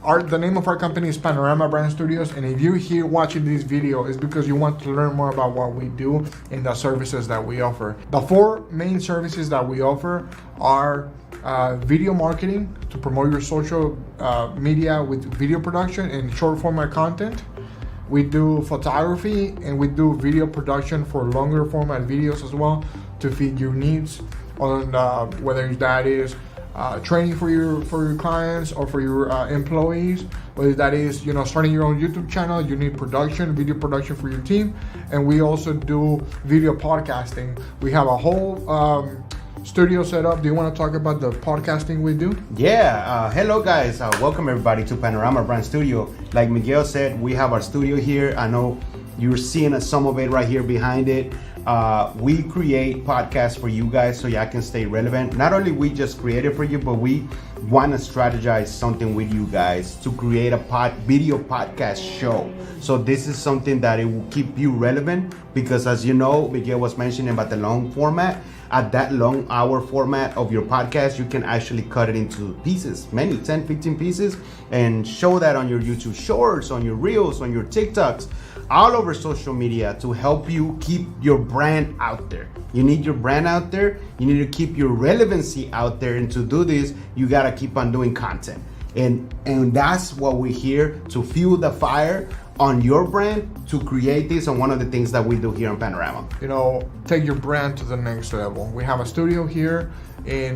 the name of our company is Panorama Brand Studios, and if you're here watching this video, it's because you want to learn more about what we do and the services that we offer. The four main services that we offer are video marketing to promote your social media with video production and short format content. We do photography and we do video production for longer format videos as well to fit your needs on whether that is training for your clients or for your employees, whether that is starting your own YouTube channel. You need video production for your team, and we also do video podcasting. We have a whole studio set up. Do you want to talk about the podcasting we do? Yeah, hello guys, welcome everybody to Panorama Brand Studio. Like Miguel said, we have our studio here. I know you're seeing some of it right here behind it. We create podcasts for you guys so y'all can stay relevant. Not only we just create it for you, but we want to strategize something with you guys to create a video podcast show. So this is something that it will keep you relevant because, as you know, Miguel was mentioning about the long format. At that long hour format of your podcast, you can actually cut it into pieces, many 10, 15 pieces, and show that on your YouTube shorts, on your reels, on your TikToks, all over social media to help you keep your brand out there. You need your brand out there. You need to keep your relevancy out there. And to do this, you got to keep on doing content. And that's what we're here to fuel the fire on your brand to create this. And one of the things that we do here on Panorama, take your brand to the next level. We have a studio here in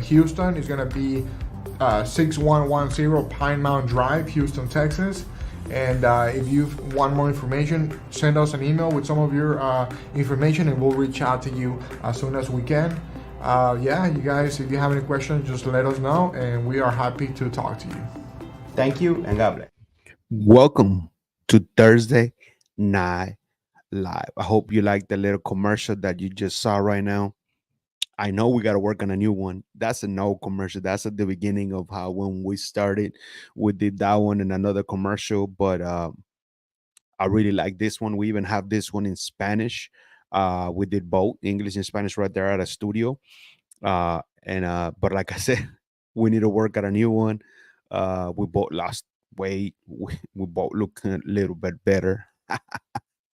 Houston. It's going to be 6110 Pine Mountain Drive, Houston, Texas. And if you want more information, send us an email with some of your information and we'll reach out to you as soon as we can. You guys, if you have any questions, just let us know and we are happy to talk to you. Thank you and God bless. Welcome to Thursday Night Live. I hope you like the little commercial that you just saw right now. I know we got to work on a new one. That's an old commercial. That's at the beginning of how when we started, we did that one and another commercial. But I really like this one. We even have this one in Spanish. We did both English and Spanish right there at a studio. But like I said, we need to work on a new one. We both lost weight. We both look a little bit better.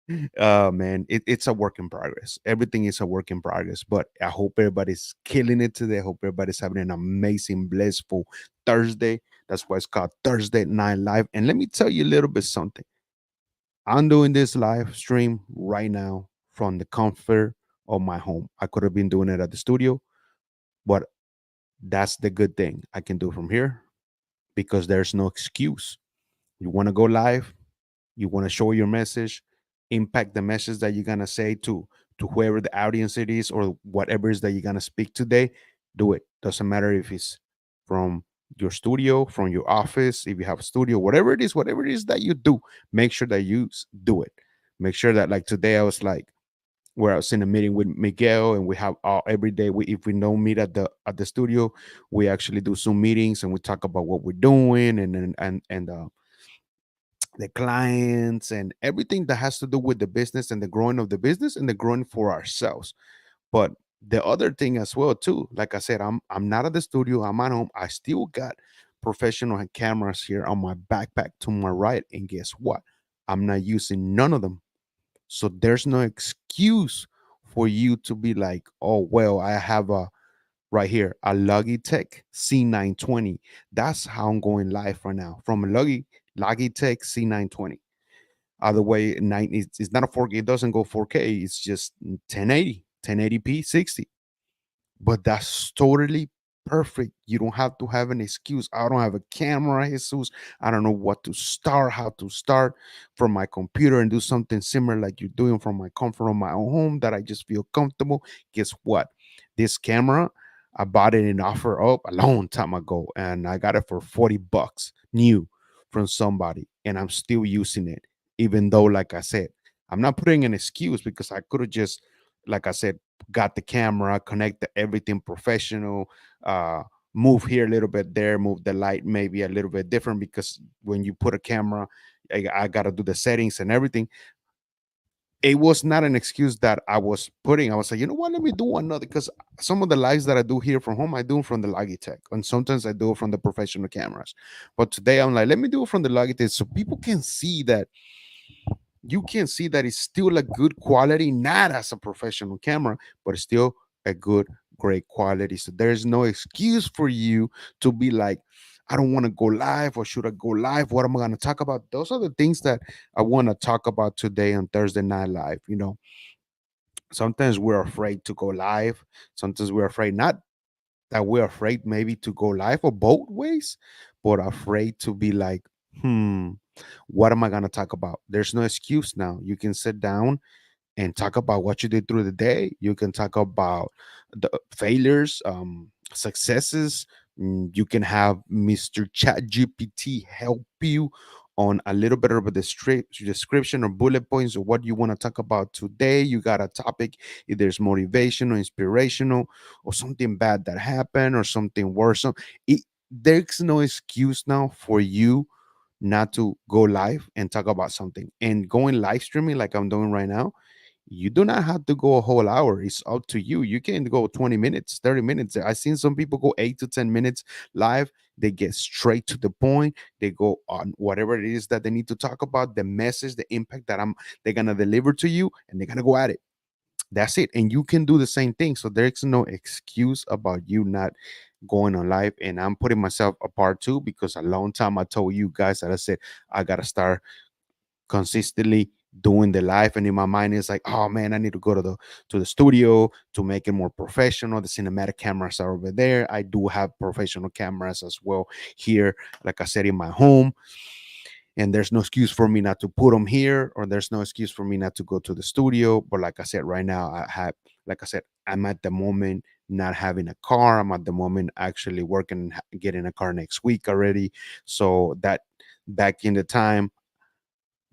Man, it's a work in progress. Everything is a work in progress, but I hope everybody's killing it today. I hope everybody's having an amazing, blissful Thursday. That's why it's called Thursday Night Live. And let me tell you a little bit something. I'm doing this live stream right now from the comfort of my home. I could have been doing it at the studio, but that's the good thing. I can do it from here because there's no excuse. You want to go live, you want to show your message, impact the message that you're gonna say to whoever the audience it is or whatever it is that you're gonna speak today. Do it. Doesn't matter if it's from your studio, from your office, if you have a studio, whatever it is that you do, make sure that you do it. Make sure that, like today I was like where I was in a meeting with Miguel, and we have every day. If we don't meet at the studio, we actually do Zoom meetings and we talk about what we're doing and the clients and everything that has to do with the business and the growing of the business and the growing for ourselves. But the other thing as well too, like I said, I'm not at the studio, I'm at home. I still got professional cameras here on my backpack to my right, and guess what? I'm not using none of them. So there's no excuse for you to be like, oh well, I have a right here a Logitech C920. That's how I'm going live right now from a Logitech C920. Other way, it's not a 4K. It doesn't go 4K. It's just 1080, 1080p, 60. But that's totally perfect. You don't have to have an excuse. I don't have a camera, Jesus. I don't know what to start, how to start from my computer and do something similar like you're doing from my comfort of my own home that I just feel comfortable. Guess what? This camera, I bought it in offer up a long time ago, and I got it for $40 new from somebody, and I'm still using it, even though, like I said, I'm not putting an excuse because I could have just, like I said, got the camera, connect everything professional, uh, move here a little bit there, move the light maybe a little bit different because when you put a camera, I got to do the settings and everything. it was not an excuse that I was putting. I was like, you know what, let me do another, because some of the lives that I do here from home, I do from the Logitech, and sometimes I do it from the professional cameras. But today I'm like, let me do it from the Logitech so people can see that, you can see that it's still a good quality, not as a professional camera, but it's still a good, great quality. So there's no excuse for you to be like, I don't want to go live, or should I go live? What am I going to talk about? Those are the things that I want to talk about today on Thursday Night Live. Sometimes we're afraid to go live. Sometimes we're afraid, not that we're afraid maybe to go live, or both ways, but afraid to be like, what am I going to talk about? There's no excuse now. You can sit down and talk about what you did through the day. You can talk about the failures, successes. You can have Mr. Chat GPT help you on a little bit of a description or bullet points of what you want to talk about today. You got a topic, either it's motivational, inspirational, or something bad that happened, or something worse. There's no excuse now for you not to go live and talk about something. And going live streaming like I'm doing right now, you do not have to go a whole hour. It's up to you. You can go 20 minutes, 30 minutes. I've seen some people go 8 to 10 minutes live. They get straight to the point. They go on whatever it is that they need to talk about, the message, the impact that they're gonna deliver to you, and they're gonna go at it. That's it. And you can do the same thing. So there's no excuse about you not going on live. And I'm putting myself apart too, because a long time I told you guys that I said I gotta start consistently doing the live, and in my mind it's like, oh man, I need to go to the studio to make it more professional. The cinematic cameras are over there. I do have professional cameras as well here, like I said, in my home, and there's no excuse for me not to put them here, or there's no excuse for me not to go to the studio. But like I said, right now like I said, I'm at the moment not having a car. I'm at the moment actually working, getting a car next week already. So that, back in the time,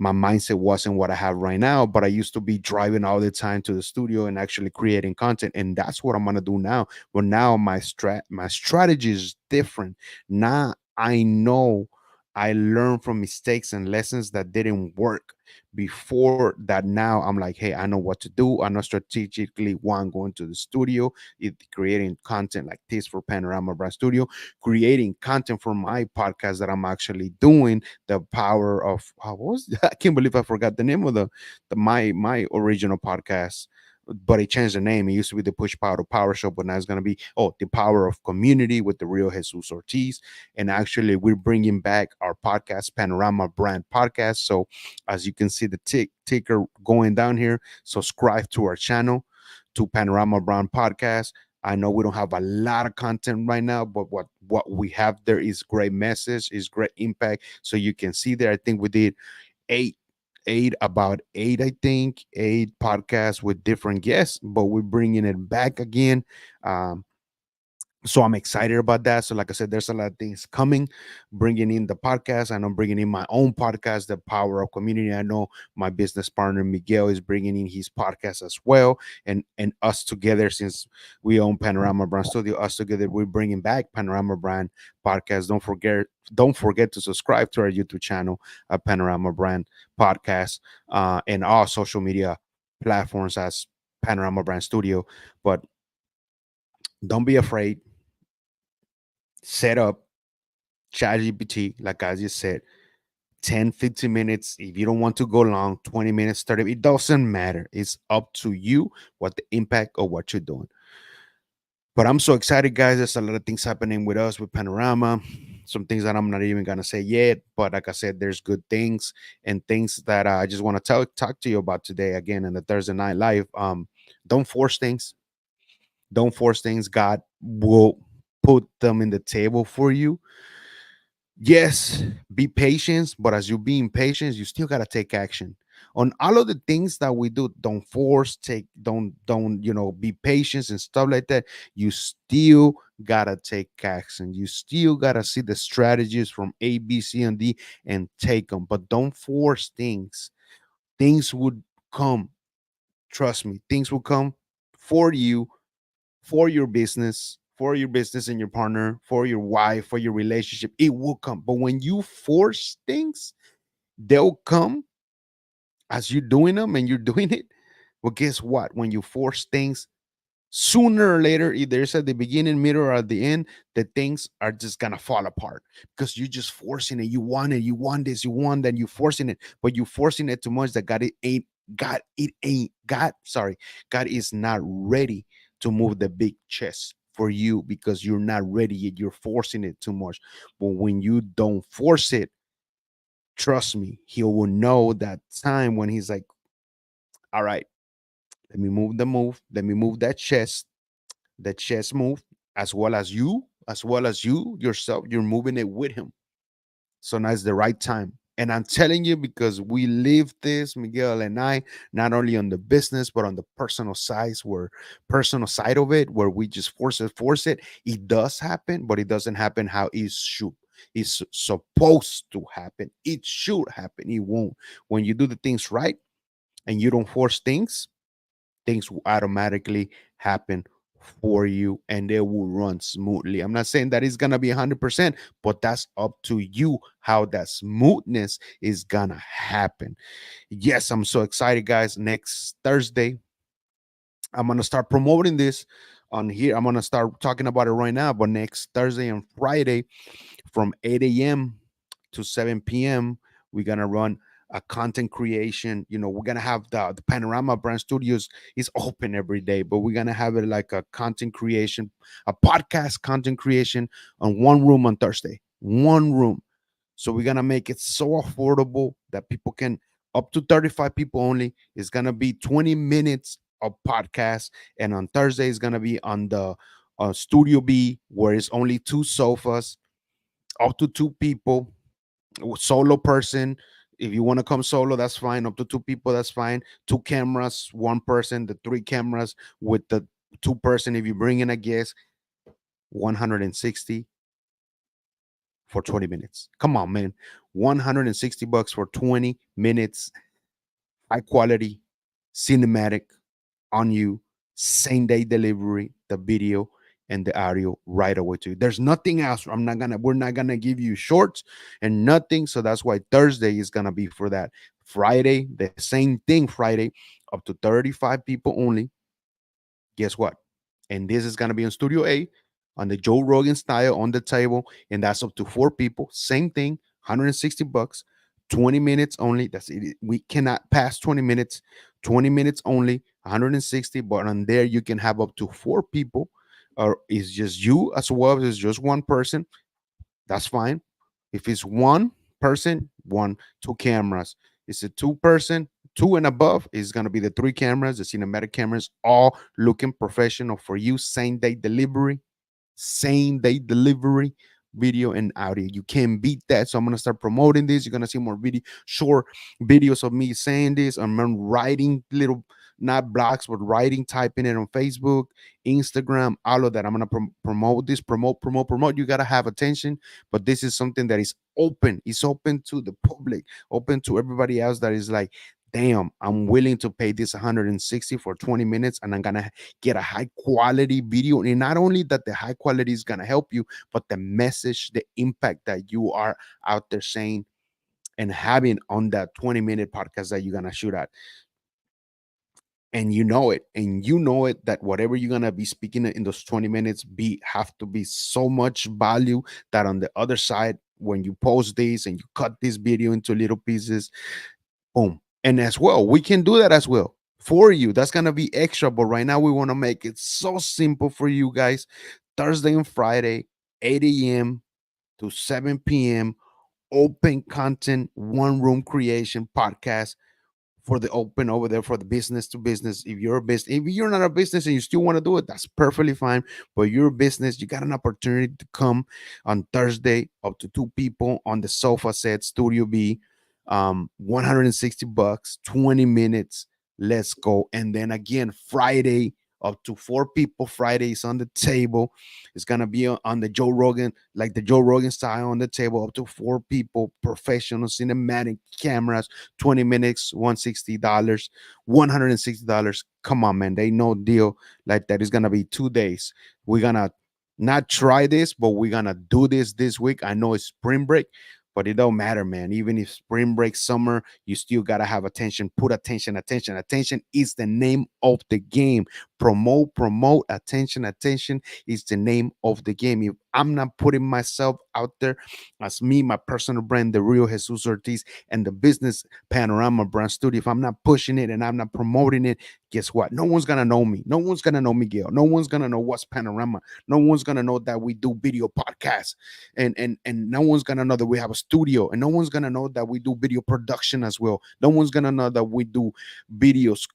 my mindset wasn't what I have right now, but I used to be driving all the time to the studio and actually creating content. And that's what I'm gonna do now. But now my strategy is different. Now I know, I learned from mistakes and lessons that didn't work before that. Now I'm like, hey, I know what to do. I know strategically why I'm going to the studio, creating content like this for Panorama Brand Studio, creating content for my podcast that I'm actually doing, the power of, what was I can't believe I forgot the name of my original podcast, but it changed the name. It used to be the Push Power to Power Show, but now it's going to be, the Power of Community with the real Jesus Ortiz. And actually we're bringing back our podcast, Panorama Brand Podcast. So as you can see the ticker going down here, subscribe to our channel, to Panorama Brand Podcast. I know we don't have a lot of content right now, but what we have there is great message, is great impact. So you can see there, I think we did eight about eight, I think eight podcasts with different guests, but we're bringing it back again. um, so I'm excited about that. So like I said, there's a lot of things coming, bringing in the podcast, and I'm bringing in my own podcast, The Power of Community. I know my business partner Miguel is bringing in his podcast as well, and us together, since we own Panorama Brand Studio, us together we're bringing back Panorama Brand Podcast. Don't forget to subscribe to our YouTube channel, Panorama Brand Podcast, and all social media platforms as Panorama Brand Studio. But don't be afraid. Set up ChatGPT, like I just said, 10, 15 minutes. If you don't want to go long, 20 minutes, 30, it doesn't matter. It's up to you what the impact of what you're doing. But I'm so excited, guys. There's a lot of things happening with us with Panorama. Some things that I'm not even gonna say yet, but like I said, there's good things and things that I just want to talk to you about today. Again, in the Thursday Night Live. Don't force things. Don't force things. God will put them in the table for you. Yes, be patient, but as you being patient, you still gotta take action on all of the things that we do. Don't force, don't be patient and stuff like that. You still gotta take action. You still gotta see the strategies from A, B, C, and D and take them. But don't force things. Things would come. Trust me, things will come for you, for your business and your partner, for your wife, for your relationship. It will come. But when you force things, they'll come as you're doing them and you're doing it. Well, guess what? When you force things, sooner or later, either it's at the beginning, middle, or at the end, the things are just gonna fall apart because you're just forcing it. You want it, you want this, you want that, you're forcing it, but you're forcing it too much that God is not ready to move the big chest for you because you're not ready yet. You're forcing it too much. But when you don't force it, trust me, he will know that time when he's like, all right, let me move that chest, the chess move, as well as you yourself, you're moving it with him. So now it's the right time. And I'm telling you because we live this, Miguel and I, not only on the business, but on the personal side of it, where we just force it. It does happen, but it doesn't happen how it should. It's supposed to happen. It should happen. It won't. When you do the things right and you don't force things, things will automatically happen for you and they will run smoothly. I'm not saying that it's going to be 100%, but that's up to you how that smoothness is going to happen. Yes, I'm so excited, guys. Next Thursday, I'm going to start promoting this on here. I'm going to start talking about it right now, but next Thursday and Friday, from 8 a.m. to 7 p.m. We're gonna run a content creation. We're gonna have the Panorama Brand Studios is open every day, but we're gonna have it like a content creation, a podcast content creation on one room on Thursday. One room. So we're gonna make it so affordable that people can up to 35 people only. It's gonna be 20 minutes of podcast, and on Thursday it's gonna be on the Studio B, where it's only two sofas, up to two people, solo person. If you want to come solo, that's fine. Up to two people, that's fine. Two cameras, one person, the three cameras with the two-person. If you bring in a guest, 160 for 20 minutes. Come on, man. $160 for 20 minutes, high quality, cinematic, on you, same day delivery, the video and the audio right away to you. There's nothing else. We're not gonna give you shorts and nothing. So that's why Thursday is gonna be for that. Friday, the same thing. Friday, up to 35 people only. Guess what? And this is gonna be on Studio A, on the Joe Rogan style on the table, and that's up to four people. Same thing, $160, 20 minutes only. That's it. We cannot pass 20 minutes, 20 minutes only, 160. But on there, you can have up to four people, or it's just you as well. It's just one person. That's fine. If it's one person, two cameras. It's a two-person, two and above, is going to be the three cameras, the cinematic cameras, all looking professional for you. Same day delivery, video and audio. You can't beat that. So I'm gonna start promoting this. You're gonna see more short videos of me saying this. I'm writing little, not blogs, but writing, typing it on Facebook, Instagram, all of that. I'm gonna promote this, promote. You gotta have attention, but this is something that is open. It's open to the public, open to everybody else that is like, damn, I'm willing to pay this 160 for 20 minutes and I'm gonna get a high quality video. And not only that the high quality is gonna help you, but the message, the impact that you are out there saying and having on that 20-minute podcast that you're gonna shoot at. And you know it that whatever you're gonna be speaking in those 20 minutes have to be so much value that on the other side, when you post this and you cut this video into little pieces, boom. And as well, we can do that as well for you. That's gonna be extra. But right now, we want to make it so simple for you guys. Thursday and Friday, 8 a.m. to 7 p.m. Open content, one room creation podcast for the open over there for the business to business. If you're a business, if you're not a business and you still want to do it, that's perfectly fine. But you're a business, you got an opportunity to come on Thursday, up to two people on the sofa set, Studio B, $160, 20 minutes. Let's go. And then again, Friday, up to four people. Friday is on the table. It's gonna be on the Joe Rogan, like the Joe Rogan style on the table, up to four people, professional cinematic cameras, 20 minutes, $160, $160. Come on, man. They no deal like that. It's gonna be 2 days. We're gonna not try this, but we're gonna do this week. I know it's spring break, But it don't matter, man. Even if spring break, summer, you still gotta have attention. Put attention, attention, attention is the name of the game. Promote, promote, attention, attention is the name of the game. If I'm not putting myself out there as me, my personal brand, the real Jesus Ortiz, and the business Panorama Brand Studio, if I'm not pushing it and I'm not promoting it, guess what? No one's gonna know me. No one's gonna know Miguel. No one's gonna know what's Panorama. No one's gonna know that we do video podcasts, and no one's gonna know that we have a studio, and no one's gonna know that we do video production as well. No one's gonna know that we do videos,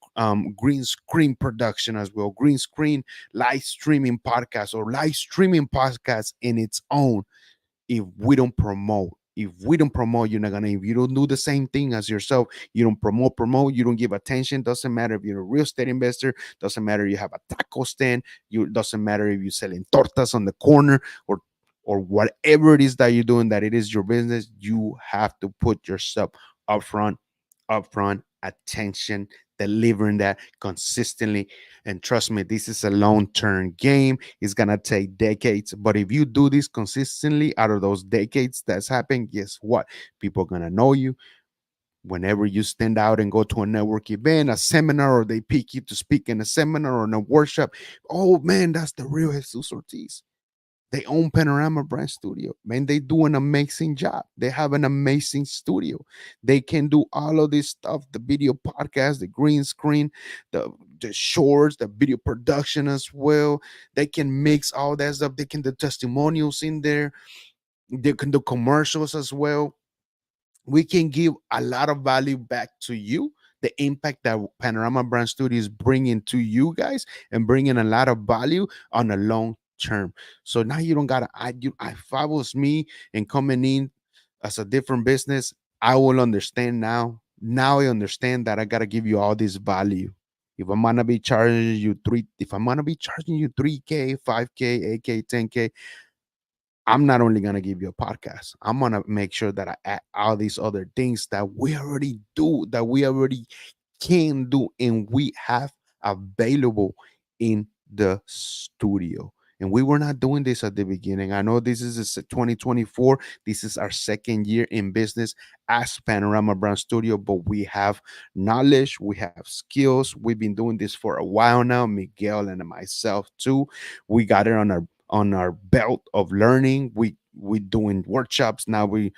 green screen production as well, green screen live streaming podcast or live streaming podcast in its own. If we don't promote, if we don't promote, you're not gonna. If you don't do the same thing as yourself, you don't promote, you don't give attention. Doesn't matter if you're a real estate investor. Doesn't matter if you have a taco stand. You doesn't matter if you're selling tortas on the corner or whatever it is that you're doing. That it is your business. You have to put yourself upfront, upfront attention, delivering that consistently. And trust me, this is a long-term game. It's gonna take decades. But if you do this consistently out of those decades that's happened, guess what? People are gonna know you. Whenever you stand out and go to a network event, a seminar, or they pick you to speak in a seminar or in a workshop, oh man, that's the real Jesus Ortiz. They own Panorama Brand Studio. Man, they do an amazing job. They have an amazing studio. They can do all of this stuff, the video podcast, the green screen, the shorts, the video production as well. They can mix all that stuff. They can do testimonials in there. They can do commercials as well. We can give a lot of value back to you, the impact that Panorama Brand Studio is bringing to you guys and bringing a lot of value on a long term. So now you don't gotta if I was me and coming in as a different business, I will understand now I understand that I gotta give you all this value. If I'm gonna be charging you 3K, 5K, 8K, 10K, I'm not only gonna give you a podcast. I'm gonna make sure that I add all these other things that we already do, that we already can do, and we have available in the studio. And we were not doing this at the beginning. I know this is 2024. This is our second year in business as Panorama Brand Studio, but we have knowledge, we have skills. We've been doing this for a while now, Miguel and myself too. We got it on our belt of learning. We doing workshops now. We're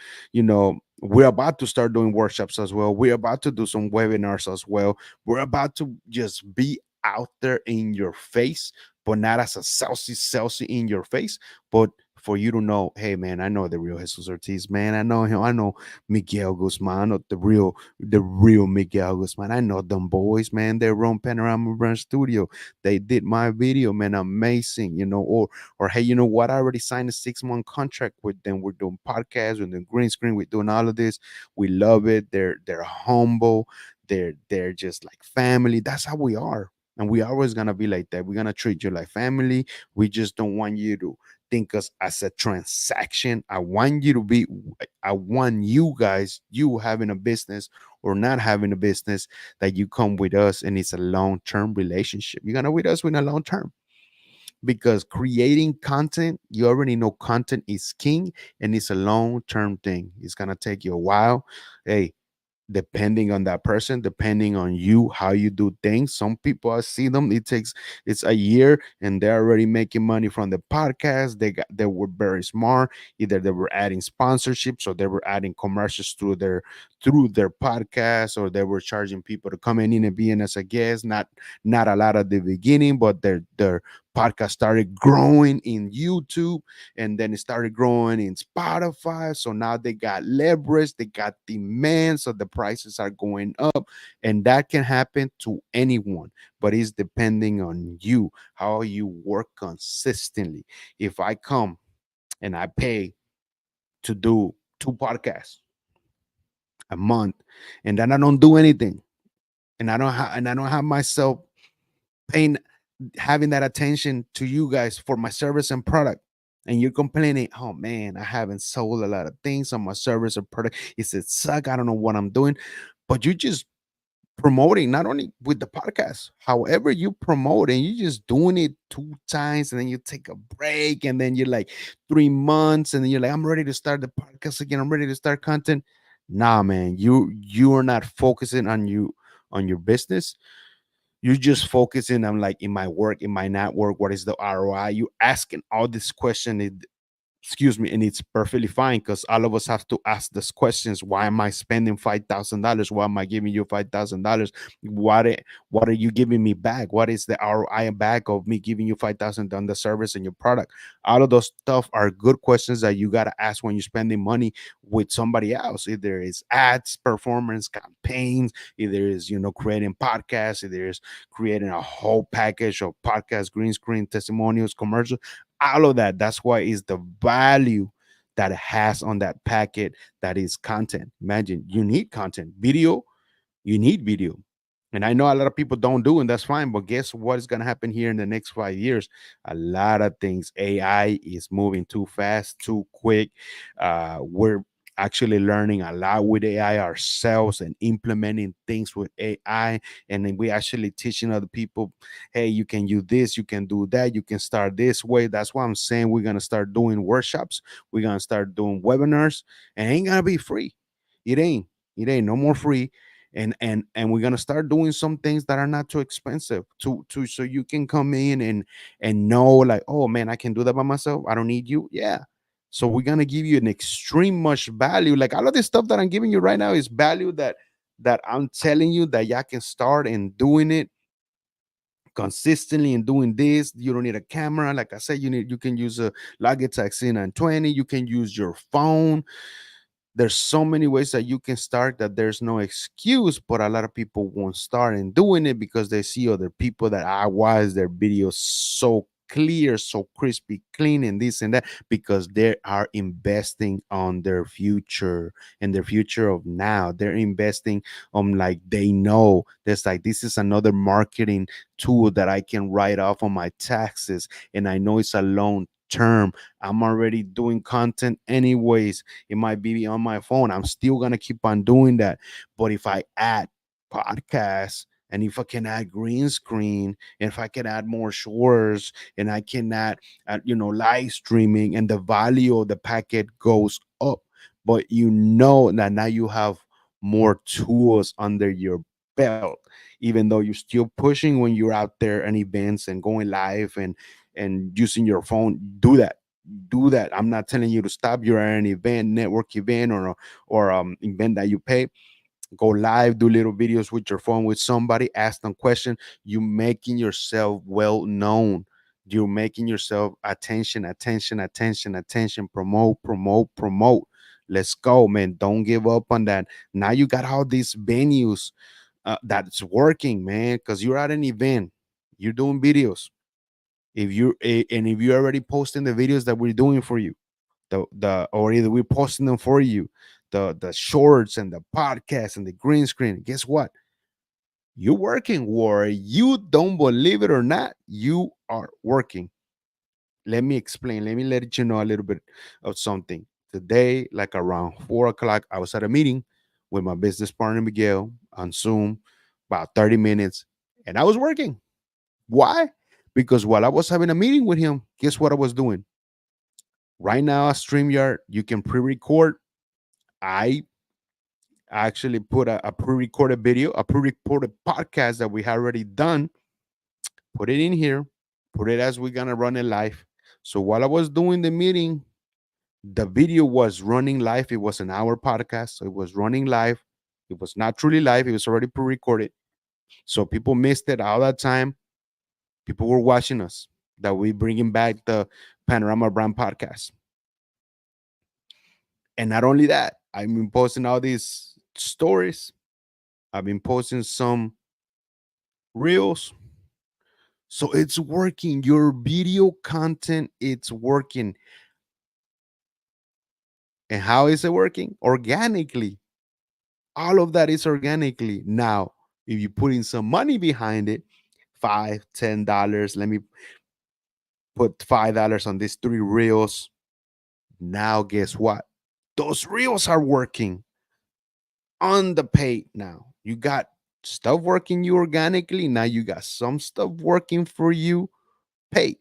about to start doing workshops as well. We're about to do some webinars as well. We're about to just be out there in your face, but not as a salesy in your face, but for you to know, hey man, I know the real Jesus Ortiz, man. I know him. I know Miguel Guzman. I know the real Miguel Guzman. I know them boys, man. They run Panorama Brand Studio. They did my video, man. Amazing, or hey, you know what? I already signed a 6-month contract with them. We're doing podcasts, we're doing green screen, we're doing all of this. We love it. They're humble. They're just like family. That's how we are. And we always gonna be like that. We're gonna treat you like family. We just don't want you to think us as a transaction. I want you guys, you having a business or not having a business, that you come with us and it's a long-term relationship. You're gonna with us with a long term, because creating content, you already know content is king, and it's a long-term thing. It's gonna take you a while. Hey, depending on that person, depending on you, how you do things. Some people, I see them, it's a year and they're already making money from the podcast. They were very smart. Either they were adding sponsorships, or they were adding commercials through their podcast, or they were charging people to come in and be in as a guest. Not a lot at the beginning, but their podcast started growing in YouTube, and then it started growing in Spotify. So now they got leverage, they got demand, so the prices are going up, and that can happen to anyone, but it's depending on you, how you work consistently. If I come and I pay to do 2 podcasts a month, and then I don't do anything, and I don't have myself paying having that attention to you guys for my service and product, and you're complaining, oh man, I haven't sold a lot of things on my service or product, it suck, I don't know what I'm doing, but you just promoting not only with the podcast, however you promote, and you just doing it 2 times and then you take a break and then you're like 3 months and then you're like, I'm ready to start the podcast again, I'm ready to start content. Nah, man, you are not focusing on on your business. You're just focusing on like in my work, in my network, what is the ROI. You asking all this question, excuse me, and it's perfectly fine because all of us have to ask these questions. Why am I spending $5,000? Why am I giving you $5,000? What are you giving me back? What is the ROI back of me giving you 5,000 on the service and your product? All of those stuff are good questions that you got to ask when you're spending money with somebody else. Either it's ads, performance campaigns, either is creating podcasts, either is creating a whole package of podcast, green screen, testimonials, commercials, all of that. That's why is the value that it has on that packet, that is content. Imagine you need content, video, you need video. And I know a lot of people don't do, and that's fine. But guess what is going to happen here in the next 5 years? A lot of things. AI is moving too fast, too quick. We're actually learning a lot with AI ourselves and implementing things with AI. And then we actually teaching other people, hey, you can use this, you can do that, you can start this way. That's why I'm saying we're going to start doing workshops. We're going to start doing webinars, and it ain't going to be free. It ain't. It ain't no more free. And we're gonna start doing some things that are not too expensive to so you can come in and know like, oh man, I can do that by myself, I don't need you. Yeah, so we're gonna give you an extreme much value. Like all of this stuff that I'm giving you right now is value that I'm telling you that y'all can start and doing it consistently and doing this. You don't need a camera. Like I said, you can use a Logitech C920. You can use your phone. There's so many ways that you can start that there's no excuse, but a lot of people won't start and doing it because they see other people that was their videos so clear, so crispy clean, and this and that, because they are investing on their future and their future of now. They're investing on, like, they know there's like, this is another marketing tool that I can write off on my taxes, and I know it's a long term. I'm already doing content anyways. It might be on my phone. I'm still gonna keep on doing that. But if I add podcasts, and if I can add green screen, and if I can add more shorts, and I can add live streaming, and the value of the packet goes up. But you know that now you have more tools under your belt, even though you're still pushing when you're out there in events and going live and using your phone. Do that. I'm not telling you to stop. You're at an event, network event, or event that you pay. Go live, do little videos with your phone with somebody, ask them questions. You making yourself well known. You're making yourself attention, attention, attention, attention. Promote, promote, promote. Let's go, man. Don't give up on that. Now you got all these venues that's working, man, because you're at an event, you're doing videos. If you're already posting the videos that we're doing for you, the or either we're posting them for you, the shorts and the podcast and the green screen, guess what? You're working, war. You don't believe it or not, you are working. Let me explain. Let me let you know a little bit of something. Today, like around 4 o'clock, I was at a meeting with my business partner Miguel on Zoom, about 30 minutes, and I was working. Why? Because while I was having a meeting with him, guess what I was doing? Right now, at StreamYard, you can pre-record. I actually put a pre-recorded video, a pre-recorded podcast that we had already done, put it in here, put it as we're gonna run it live. So while I was doing the meeting, the video was running live. It was an hour podcast, so it was running live. It was not truly live. It was already pre-recorded. So people missed it all that time. People were watching us. That we bringing back the Panorama Brand podcast. And not only that, I've been posting all these stories. I've been posting some reels. So it's working. Your video content, it's working. And how is it working? Organically. All of that is organically. Now, if you put in some money behind it, $5, $10, let me put $5 on these 3 reels. Now, guess what? Those reels are working on the pay now. You got stuff working you organically. Now you got some stuff working for you paid.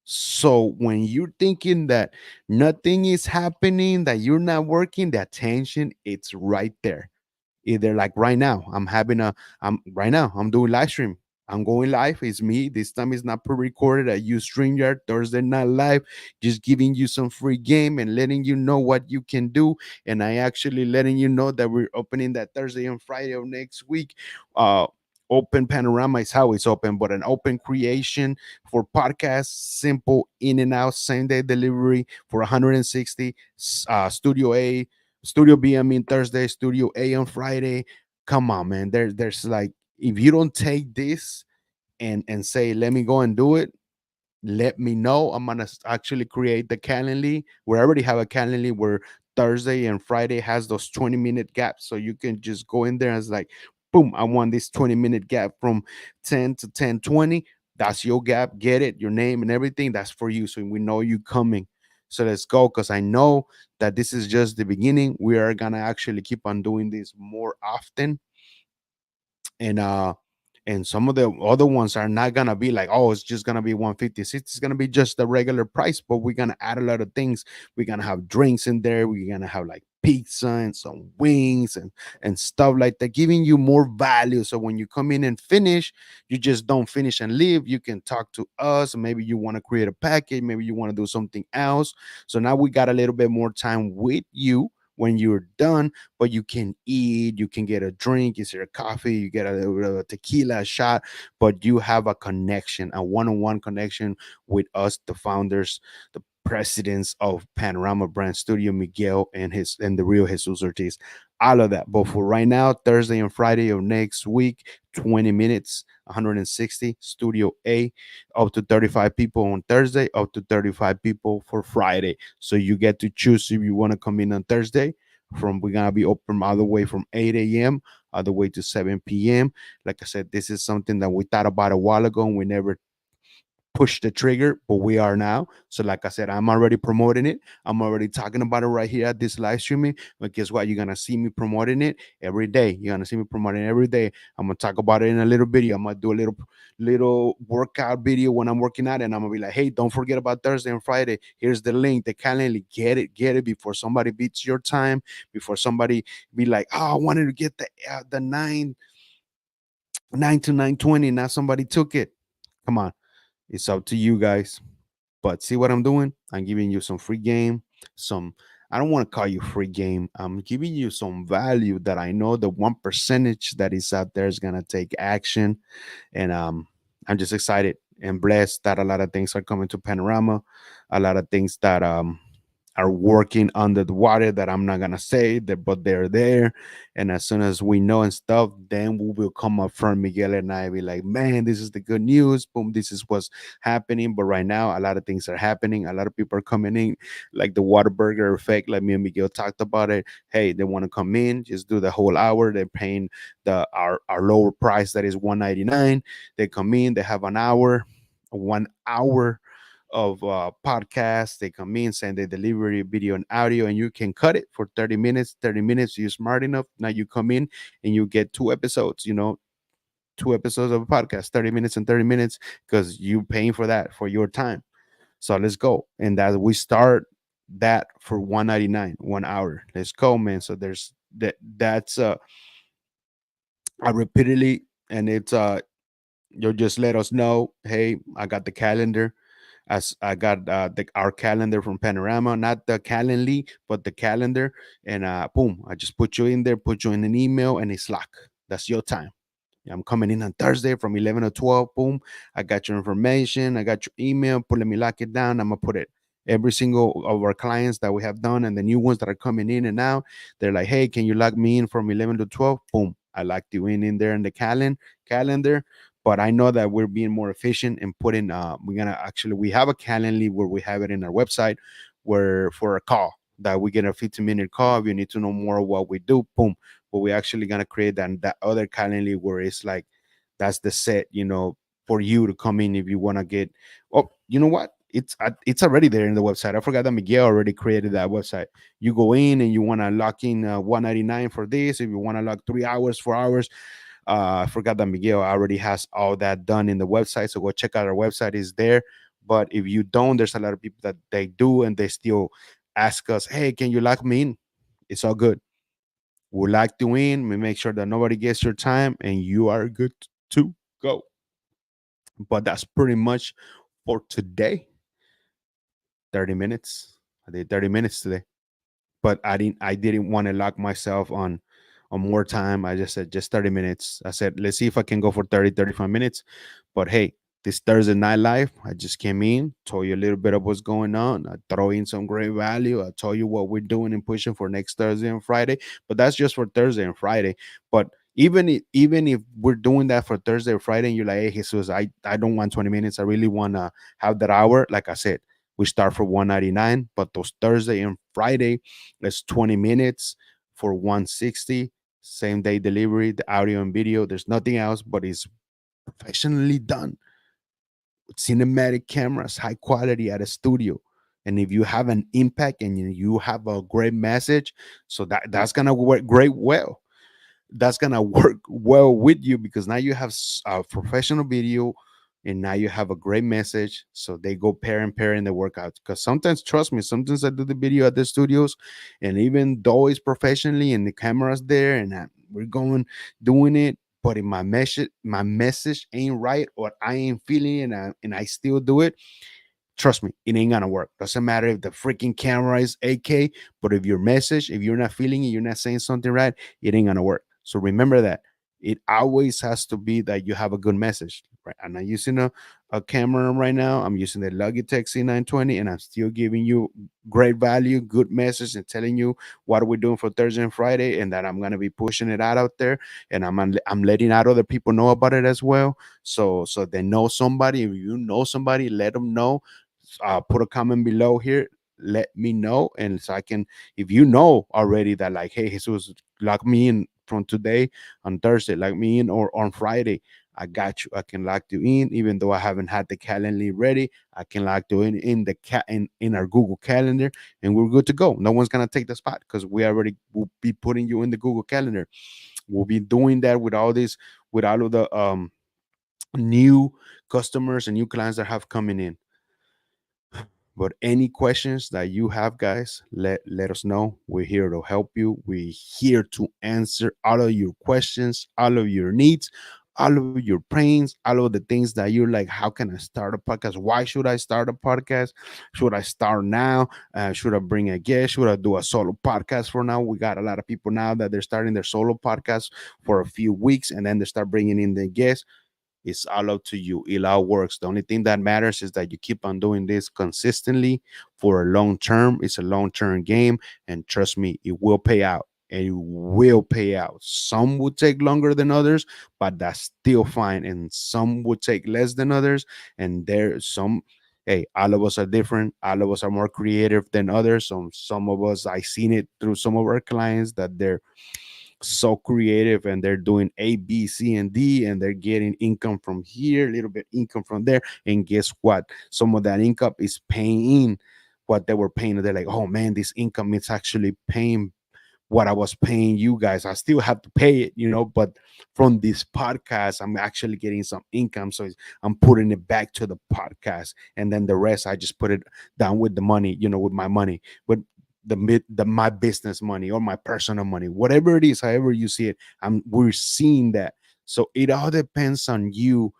So when you're thinking that nothing is happening, that you're not working, the attention, it's right there. Either like right now, I'm right now, I'm doing live stream. I'm going live. It's me. This time it's not pre-recorded. I use StreamYard Thursday night live, just giving you some free game and letting you know what you can do. And I actually letting you know that we're opening that Thursday and Friday of next week. Open panorama is how it's open, but an open creation for podcasts, simple in and out, same day delivery for 160. Studio A, Studio B, I mean Thursday, Studio A on Friday. Come on, man. There's like, if you don't take this and say, let me go and do it, let me know. I'm gonna actually create the Calendly. We already have a Calendly where Thursday and Friday has those 20-minute gaps. So you can just go in there and it's like, boom, I want this 20-minute gap from 10 to 10:20. That's your gap. Get it, your name and everything. That's for you. So we know you coming. So let's go. Cause I know that this is just the beginning. We are gonna actually keep on doing this more often. And some of the other ones are not gonna be like, oh, it's just gonna be 156. It's gonna be just the regular price, but we're gonna add a lot of things. We're gonna have drinks in there. We're gonna have like pizza and some wings and stuff like that, giving you more value. So when you come in and finish, you just don't finish and leave. You can talk to us. Maybe you want to create a package, maybe you want to do something else. So now we got a little bit more time with you when you're done, but you can eat, you can get a drink, is there a coffee, you get a little bit of a tequila a shot, but you have a connection, a one-on-one connection with us, the founders, the presidents of Panorama Brand Studio, Miguel and the real Jesus Ortiz. All of that. But for right now, Thursday and Friday of next week, 20 minutes, 160, Studio A, up to 35 people on Thursday, up to 35 people for Friday. So you get to choose if you want to come in on Thursday. We're gonna be open all the way from 8 a.m. all the way to 7 p.m. Like I said, this is something that we thought about a while ago and we never push the trigger, but we are now. So, like I said, I'm already promoting it. I'm already talking about it right here at this live streaming. But guess what? You're gonna see me promoting it every day. You're gonna see me promoting it every day. I'm gonna talk about it in a little video. I'm gonna do a little workout video when I'm working out, and I'm gonna be like, hey, don't forget about Thursday and Friday. Here's the link, the calendar. Get it before somebody beats your time. Before somebody be like, oh, I wanted to get the 9 to 9:20. Now somebody took it. Come on, it's up to you guys. But see what I'm doing? I'm giving you some free game, some I don't want to call you free game. I'm giving you some value that I know the one percentage that is out there is gonna take action. And I'm just excited and blessed that a lot of things are coming to Panorama, a lot of things that are working under the water that I'm not gonna say that, but they're there. And as soon as we know and stuff, then we will come up from Miguel and I be like, man, this is the good news. Boom, this is what's happening. But right now, a lot of things are happening. A lot of people are coming in, like the Waterburger effect, like me and Miguel talked about it. Hey, they want to come in, just do the whole hour. They're paying our lower price that is 199. They come in, they have an hour, 1 hour of podcasts. They come in, send the delivery video and audio, and you can cut it for 30 minutes. 30 minutes, you're smart enough. Now you come in and you get 2 episodes, 2 episodes of a podcast, 30 minutes and 30 minutes, because you paying for that for your time. So let's go. And that we start that for 199, 1 hour. Let's go, man. So there's that's I repeatedly, and it's you'll just let us know, hey, I got the calendar. As I got our calendar from Panorama, not the Calendly, but the calendar. And boom, I just put you in there, put you in an email, and it's locked. That's your time. I'm coming in on Thursday from 11 to 12. Boom, I got your information, I got your email. Let me lock it down. I'm gonna put it. Every single of our clients that we have done and the new ones that are coming in and out, they're like, hey, can you lock me in from 11 to 12? Boom, I locked you in there in the calendar. But I know that we're being more efficient and putting. We're gonna actually we have a calendar where we have it in our website, where for a call that we get a 15-minute call. If you need to know more of what we do, boom. But we're actually gonna create that other calendar where it's like that's the set, for you to come in if you want to get. Oh, you know what? It's already there in the website. I forgot that Miguel already created that website. You go in and you want to lock in 199 for this. If you want to lock 3 hours, 4 hours, I forgot that Miguel already has all that done in the website, so go check out our website. Is there. But if you don't, there's a lot of people that they do, and they still ask us, "Hey, can you lock me in?" It's all good. We like to win. We make sure that nobody gets your time, and you are good to go. But that's pretty much for today. 30 minutes. I did 30 minutes today, but I didn't want to lock myself on more time. I just said just 30 minutes. I said, let's see if I can go for 30, 35 minutes. But hey, this Thursday night live, I just came in, told you a little bit of what's going on. I throw in some great value. I told you what we're doing and pushing for next Thursday and Friday. But that's just for Thursday and Friday. But even if we're doing that for Thursday or Friday, and you're like, hey, Jesus, I don't want 20 minutes. I really want to have that hour. Like I said, we start for 199, but those Thursday and Friday, it's 20 minutes for 160. Same day delivery, the audio and video. There's nothing else, but it's professionally done with cinematic cameras, high quality at a studio. And if you have an impact and you have a great message, so that's gonna work great well. That's gonna work well with you because now you have a professional video, and now you have a great message. So they go pair and pair in the workout. Because sometimes, trust me, sometimes I do the video at the studios, and even though it's professionally and the camera's there, and we're going doing it, but if my message ain't right, or I ain't feeling it, and I still do it, trust me, it ain't gonna work. Doesn't matter if the freaking camera is 8K, but if your message, if you're not feeling it, you're not saying something right, it ain't gonna work. So remember that it always has to be that you have a good message. Right? I'm not using a camera right now. I'm using the Logitech C920, and I'm still giving you great value, good message, and telling you what we're doing for Thursday and Friday, and that I'm gonna be pushing it out there, and I'm letting out other people know about it as well. So they know somebody. If you know somebody, let them know. Put a comment below here, let me know, and so I can, if you know already that, like, hey, Jesus, lock me in from today on Thursday, lock me in, or on Friday, I got you. I can lock you in, even though I haven't had the calendar ready. I can lock you in the in our Google Calendar, and we're good to go. No one's gonna take the spot because we already will be putting you in the Google Calendar. We'll be doing that with all this, with all of the new customers and new clients that have coming in. But any questions that you have, guys, let us know. We're here to help you. We're here to answer all of your questions, all of your needs, all of your pains, all of the things that you're like, how can I start a podcast? Why should I start a podcast? Should I start now? Should I bring a guest? Should I do a solo podcast for now? We got a lot of people now that they're starting their solo podcast for a few weeks, and then they start bringing in the guests. It's all up to you. It all works. The only thing that matters is that you keep on doing this consistently for a long term. It's a long term game. And trust me, it will pay out. And it will pay out. Some would take longer than others, but that's still fine. And some would take less than others. And there's some, hey, all of us are different. All of us are more creative than others. Some of us, I seen it through some of our clients that they're so creative, and they're doing A, B, C, and D, and they're getting income from here, a little bit income from there. And guess what? Some of that income is paying what they were paying. They're like, oh man, this income is actually paying what I was paying you guys. I still have to pay it, but from this podcast, I'm actually getting some income. So I'm putting it back to the podcast. And then the rest, I just put it down with the money, with my money. But the my business money or my personal money, whatever it is, however you see it, we're seeing that. So it all depends on you,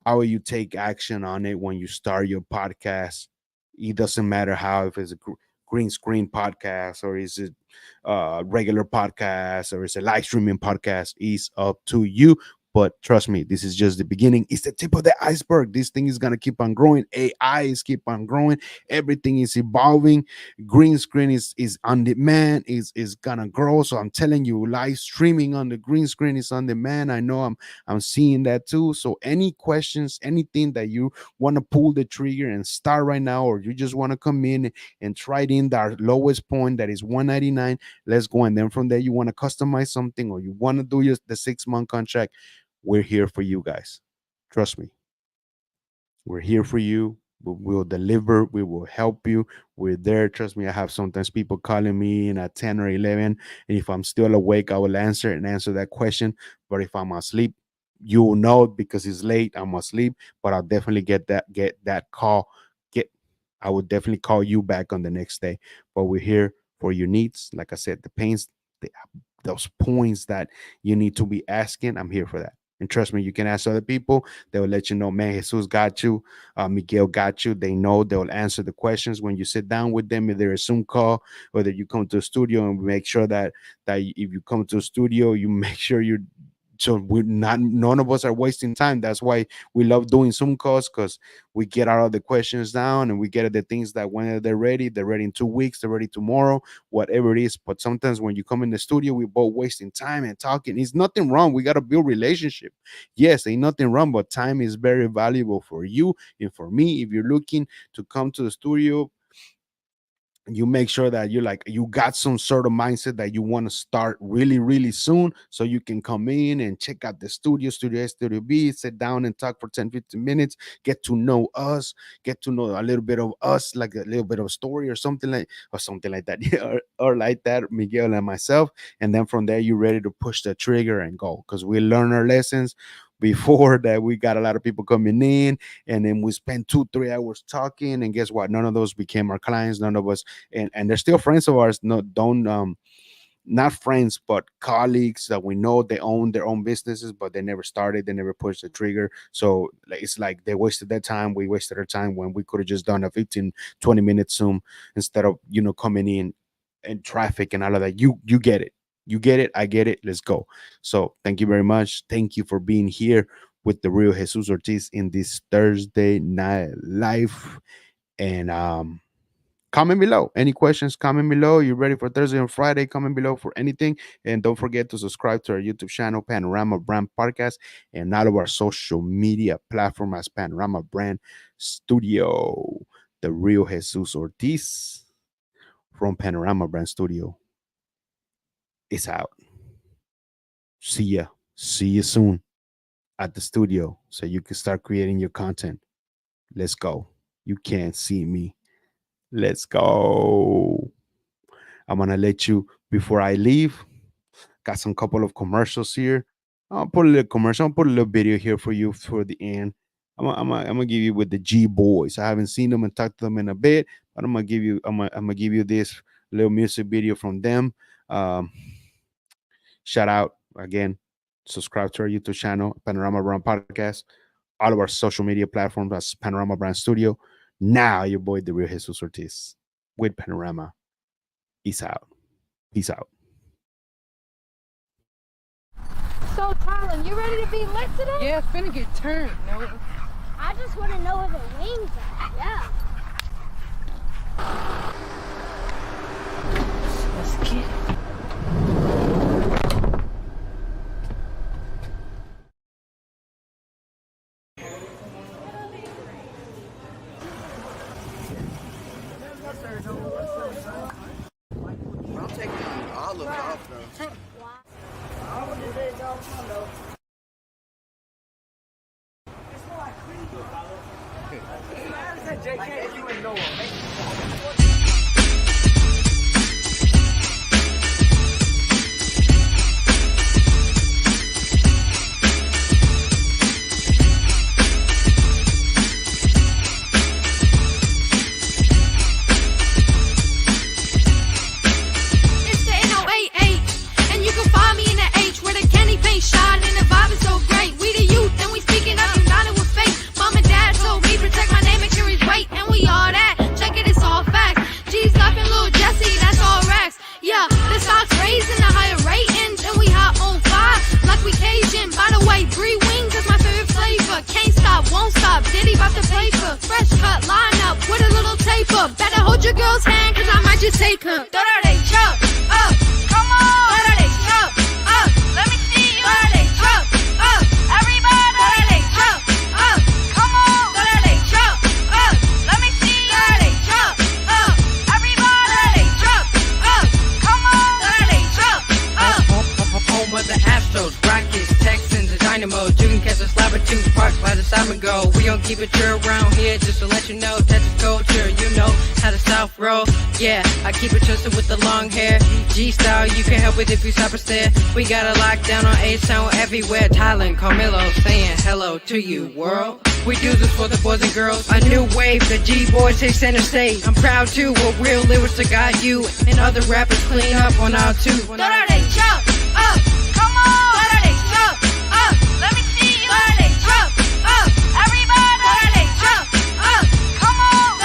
how you take action on it when you start your podcast. It doesn't matter how, if it's a green screen podcast, or is it a regular podcast, or is it a live streaming podcast. It's up to you. But trust me, this is just the beginning. It's the tip of the iceberg. This thing is gonna keep on growing. AI is keep on growing. Everything is evolving. Green screen is on demand. Is gonna grow. So I'm telling you, live streaming on the green screen is on demand. I know I'm seeing that too. So any questions, anything that you want to pull the trigger and start right now, or you just want to come in and try it in that lowest point that is 199, let's go. And then from there, you want to customize something, or you want to do the 6 month contract, we're here for you guys. Trust me, we're here for you. We'll deliver. We will help you. We're there. Trust me. I have sometimes people calling me in at 10 or 11. And if I'm still awake, I will answer that question. But if I'm asleep, you will know because it's late. I'm asleep. But I'll definitely get that call. Get I will definitely call you back on the next day. But we're here for your needs. Like I said, the pains, the, those points that you need to be asking, I'm here for that. And trust me, you can ask other people. They will let you know, man, Jesus got you. Miguel got you. They know they'll answer the questions when you sit down with them. If they're a Zoom call, whether you come to a studio, and we make sure that if you come to a studio, you make sure you're so we're not none of us are wasting time. That's why we love doing Zoom calls, because we get all the questions down and we get the things that when they're ready in 2 weeks, they're ready tomorrow, whatever it is. But sometimes when you come in the studio, we're both wasting time and talking. It's nothing wrong. We got to build relationship. Yes, ain't nothing wrong, but time is very valuable for you and for me. If you're looking to come to the studio, you make sure that you got some sort of mindset that you want to start really really soon, so you can come in and check out the studio A, studio B, sit down and talk for 10-15 minutes, get to know us, get to know a little bit of us, like a little bit of a story or something like that. Yeah, or like that, Miguel and myself. And then from there you're ready to push the trigger and go, because we learn our lessons before that. We got a lot of people coming in, and then we spend 2-3 hours talking, and guess what, none of those became our clients. None of us, and they're still friends of ours. No, don't not friends, but colleagues that we know, they own their own businesses, but they never started, they never pushed the trigger. So like, it's like they wasted their time, we wasted our time, when we could have just done a 15-20 minute Zoom instead of coming in and traffic and all of that. You get it, you get it, I get it, let's go. So thank you very much. Thank you for being here with the real Jesus Ortiz in this Thursday night live. And comment below any questions. Comment below. You ready for Thursday and Friday? Comment below for anything. And don't forget to subscribe to our YouTube channel, Panorama Brand Podcast, and all of our social media platform as Panorama Brand Studio. The real Jesus Ortiz from Panorama Brand Studio is out. See ya. See you soon at the studio so you can start creating your content. Let's go. You can't see me. Let's go. I'm gonna let you, before I leave, got some couple of commercials here. I'll put a little commercial, I'll put a little video here for you for the end. I'm gonna give you with the G Boys. I haven't seen them and talked to them in a bit, but I'm gonna give you this little music video from them. Shout out again. Subscribe to our YouTube channel, Panorama Brand Podcast. All of our social media platforms as Panorama Brand Studio. Now your boy, the real Jesus Ortiz, with Panorama. Peace out. Peace out. So, Tylen, you ready to be lit today? Yeah, it's gonna get turned. No. I just want to know where the wings are. Yeah. Let's get it. I'm taking all of it off though. It's the N-O-A-H, and you can find me in the H where the candy paint shine and the vibe is so great. We the youth and we speaking up, united with faith. Mom and dad told me protect my name and carry weight, and we all that. Check it, it's all facts. G's up and little Jesse, that's all racks. Yeah, the stock's raising the higher ratings, and we hot on fire like we Cajun. By the way, 3 wings is my favorite flavor. Can't stop, won't stop. Diddy about the paper. Fresh cut, line up with a little taper. Better hold your girl's hand, cause I might just take her. Throw that they chop up. Come on. Throw that they chop up. Let me see you. Throw that they chop up. Everybody. Throw that they chop up. Come on. Throw that they chop up. Let me see you. Throw that they chop up. Everybody. Throw that they chop up. Come on. Throw that they chop up. Home of the Astros, Rockets, Texans, and Dynamo. You can catch us live a two-part by the time we go. We don't keep it true around here, just to let you know. Texas culture, you know how the South roll. Yeah, I keep it twisted with the long hair. G-style, you can help it if you stop and stare. We got a lockdown on H-Town everywhere. Thailand, Carmelo saying hello to you, world. We do this for the boys and girls. A new wave, the G-boys take center stage. I'm proud too, with real lyrics to guide you. And other rappers clean up on our two. Jump up, come on. Jump up, let me see you. Jump up, everybody. Jump up, come on.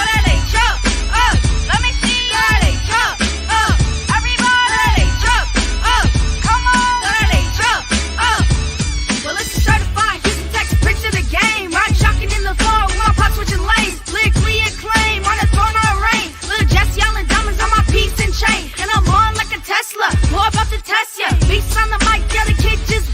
Jump up, let me see you. Jump up, everybody. Jump up, come on. Jump up. Well, this is certified Houston, Texas, bridge to the game. Ride shocking in the floor with my pop switching lanes. Lyrically acclaim on the throne of rain. Little Jesse yelling diamonds on my piece and chain. And I'm on like a Tesla, more about to test ya. Beats on the mic, yeah, the kid just